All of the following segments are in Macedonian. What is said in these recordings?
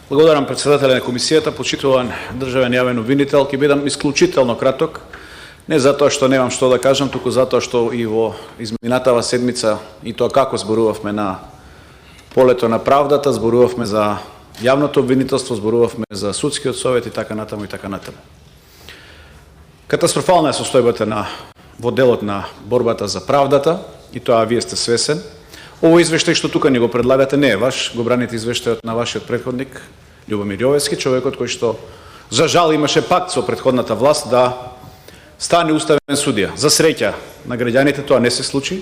Благодарам председателя на комисијата, почитуван државен јавен обвинител, ќе бидам исклучително краток, не затоа што немам што да кажам, туку затоа што и во изминатава седмица и тоа како зборувавме на полето на правдата, зборувавме за јавното обвинителство, зборувавме за судскиот совет и така натаму и така натаму. Катастрофална е состојбата во делот на борбата за правдата и тоа вие сте свесен. Ово извештај што тука ни го предлагате не е ваш, го браните извештајот на вашиот претходник Љубомир Јовевски, човекот кој што за жал имаше пакт со претходната власт да стане уставен судија. За среќа на граѓаните тоа не се случи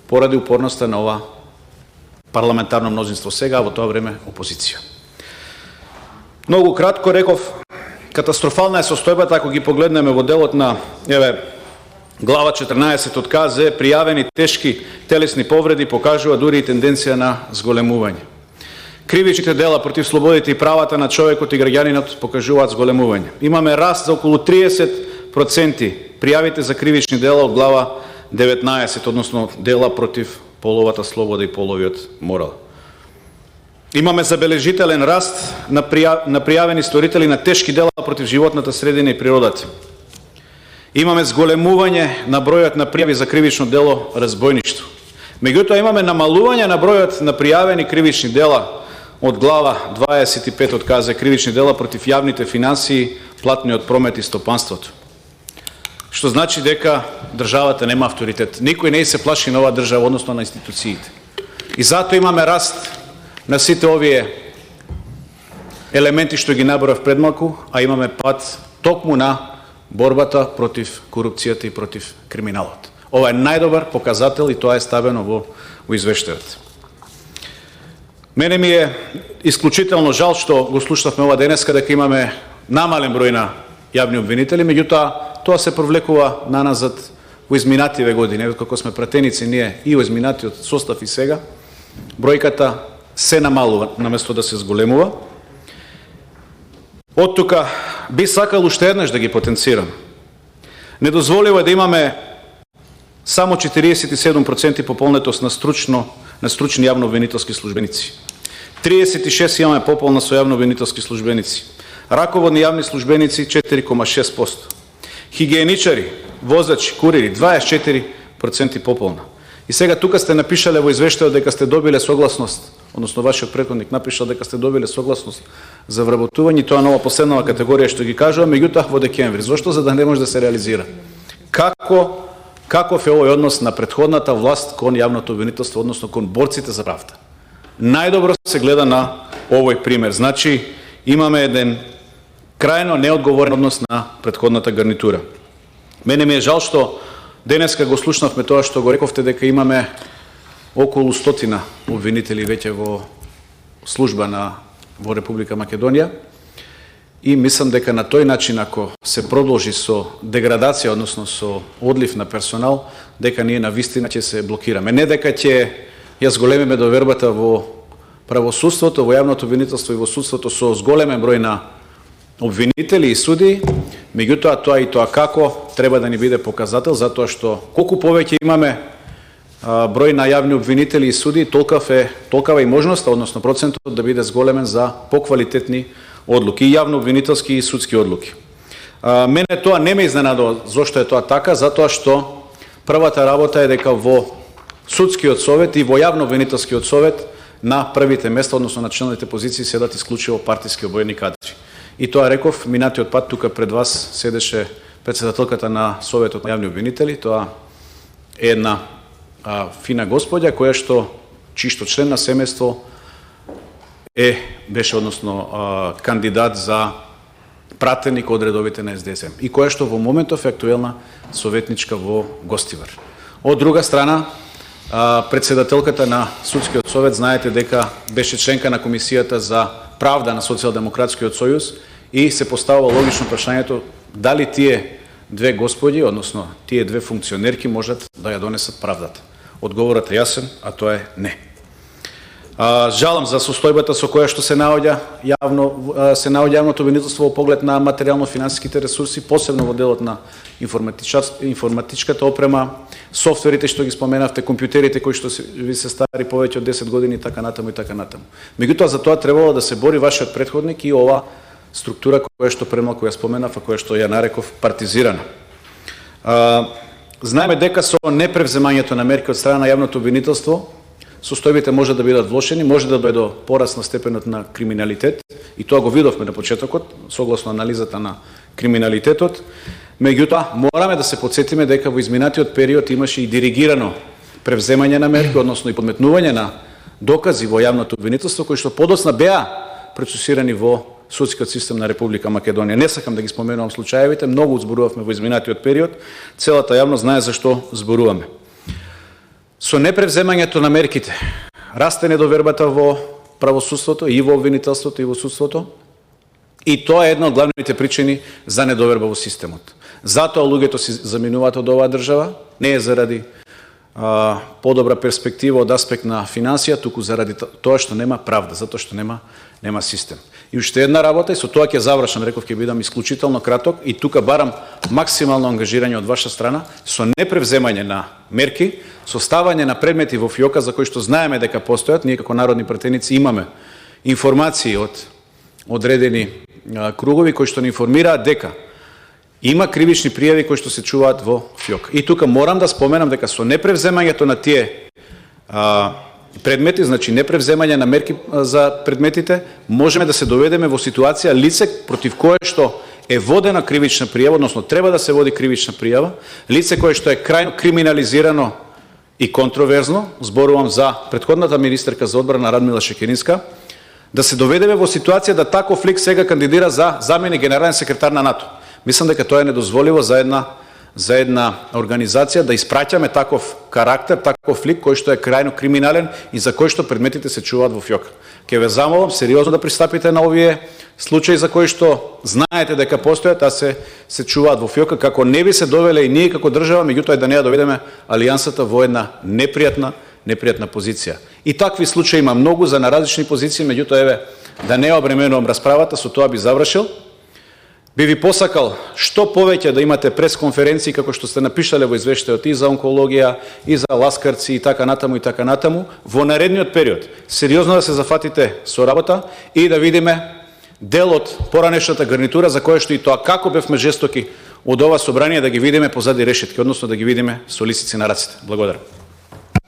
поради упорноста на ова парламентарно мнозинство сега, а во тоа време опозиција. Многу кратко реков, катастрофална е состојбата ако ги погледнеме во делот на глава 14 од КЗ, пријавени тешки телесни повреди покажува дури и тенденција на зголемување. Кривичните дела против слободите и правата на човекот и граѓанинот покажуваат зголемување. Имаме раст за околу 30% пријавите за кривични дела од глава 19, односно дела против половата слобода и половиот морал. Имаме забележителен раст на пријавени сторители на тешки дела против животната средина и природата. Имаме зголемување на бројот на пријави за кривично дело разбојништво. Меѓутоа имаме намалување на бројот на пријавени кривични дела од глава 25 од КЗ кривични дела против јавните финансии, платниот промет и стопанството. Што значи дека државата нема авторитет. Никој не се плаши на оваа држава, односно на институциите. И затоа имаме раст на сите овие елементи што ги наборав предмалку, а имаме пат токму на борбата против корупцијата и против криминалот. Ова е најдобар показател и тоа е ставено во извештајот. Мене ми е исклучително жал што го слушнавме ова денеска дека имаме намален број на јавни обвинители, меѓутоа тоа се провлекува наназад во изминативе години. Како сме пратеници ние и во изминатиот состав и сега, бројката се намалува наместо да се зголемува. Од тука би сакал уште еднаш да ги потенцирам. Недозволиво е да имаме само 47% пополнетост на стручни јавно-обвинителски службеници. 36 имаме пополна со јавно-обвинителски службеници. Раководни јавни службеници 4,6%. Хигиеничари, возачи, курири 24% пополна. И сега тука сте напишале во извештајот дека сте добиле согласност, односно вашиот претходник напишал дека сте добиле согласност за вработување, тоа нова последнава категорија што ги кажува, меѓутоа во декември. Зошто? За да не може да се реализира. Каков е овој однос на претходната власт кон јавното обвинителство, односно кон борците за правда? Најдобро се гледа на овој пример. Значи, имаме еден крајно неодговорен однос на претходната гарнитура. Мене ми е жал што денеска го слушнавме тоа што го рековте дека имаме околу 100 обвинители веќе во служба во Република Македонија и мислам дека на тој начин ако се продолжи со деградација, односно со одлив на персонал, дека ние навистина ќе се блокираме. Не дека ќе ја зголемиме довербата во правосудството, во јавното обвинителство и во судството со зголемен број на обвинители и суди, меѓутоа тоа и тоа како треба да ни биде показател, затоа што колку повеќе имаме број на јавни обвинители и суди, толкава и можноста, односно процентот да биде зголемен за поквалитетни одлуки, и јавно-обвинителски и судски одлуки. Мене тоа не ме изненадува зошто е тоа така, затоа што првата работа е дека во судскиот совет и во јавно-обвинителскиот совет на првите места, односно на челните позиции седат исклучиво партиски обоени кадри. И тоа реков, минатиот пат тука пред вас седеше председателката на Советот на јавни обвинители, тоа е една фина господја која што чисто член на семејство беше односно кандидат за пратеник од редовите на СДСМ и која што во моментов е актуелна советничка во Гостивар. Од друга страна, председателката на Судскиот совет, знаете дека беше членка на Комисијата за правда на Социјалдемократскиот сојуз и се поставува логично прашањето дали тие две господи, односно тие две функционерки можат да ја донесат правдата. Одговорот е јасен, а тоа е не. Жалам за состојбата со која што се наоѓа јавното обвинителство во поглед на материјално-финансиските ресурси, посебно во делот на информатичката опрема, софтверите што ги споменавте, компјутерите кои што ви се стари повеќе од 10 години и така натаму и така натаму. Меѓутоа за тоа требало да се бори вашиот претходник и ова структура која што премалку ја споменав, а која што ја нареков партизирана. Знаеме дека со непревземањето на мерки од страна на јавното обвинителство состојбите може да бидат влошени, може да дојде до порасна степенот на криминалитет, и тоа го видовме на почетокот, согласно анализата на криминалитетот. Меѓутоа, мораме да се потсетиме дека во изминатиот период имаше и диригирано превземање на мерки, односно и подметнување на докази во јавното обвинителство, кои што подоцна беа процесирани во судскиот систем на Република Македонија. Не сакам да ги споменувам случаевите, многу зборувавме во изминатиот период, целата јавност знае за што зборуваме. Со непревземањето на мерките расте недовербата во правосудството и во обвинителството и во судството, и тоа е една од главните причини за недоверба во системот. Затоа луѓето се заминуваат од оваа држава, не е заради подобра перспектива од аспект на финансија, туку заради тоа што нема правда, затоа што нема систем. И уште една работа, и со тоа ќе завршам, реков ќе бидам исклучително краток, и тука барам максимално ангажирање од ваша страна, со непревземање на мерки, со ставање на предмети во фиока за кои што знаеме дека постојат. Ние како народни пратеници имаме информации од одредени кругови кои што ни информираат дека има кривични пријави кои што се чуваат во фиок. И тука морам да споменам дека со непревземањето на тие предмети, значи непревземање на мерки за предметите, можеме да се доведеме во ситуација лице против кое што е водена кривична пријава, односно треба да се води кривична пријава, лице кое што е крајно криминализирано и контроверзно, зборувам за претходната министерка за одбрана Радмила Шекеринска, да се доведеме во ситуација да таков лик сега кандидира за заменик генерален секретар на НАТО. Мислам дека тоа е недозволиво за една организација да испраќаме таков карактер, таков лик кој што е крајно криминален и за кој што предметите се чуваат во фиока. Ке ве замолам сериозно да пристапите на овие случаи за кои што знаете дека постојат, а се чуваат во фиока, како не би се довеле и ние како држава, меѓутоа да не ја доведеме алијансата во една непријатна позиција. И такви случаи има многу за на различни позиции, меѓутоа еве да не обременувам расправата, со тоа би завршил. Би ви посакал што повеќе да имате пресконференции, како што сте напишале во извештајот и за онкологија, и за ласкарци, и така натаму, во наредниот период. Сериозно да се зафатите со работа и да видиме дел од поранешната гарнитура, за која што и тоа како бевме жестоки од ова собрание, да ги видиме позади решетки, односно да ги видиме со лисици на раците. Благодарам.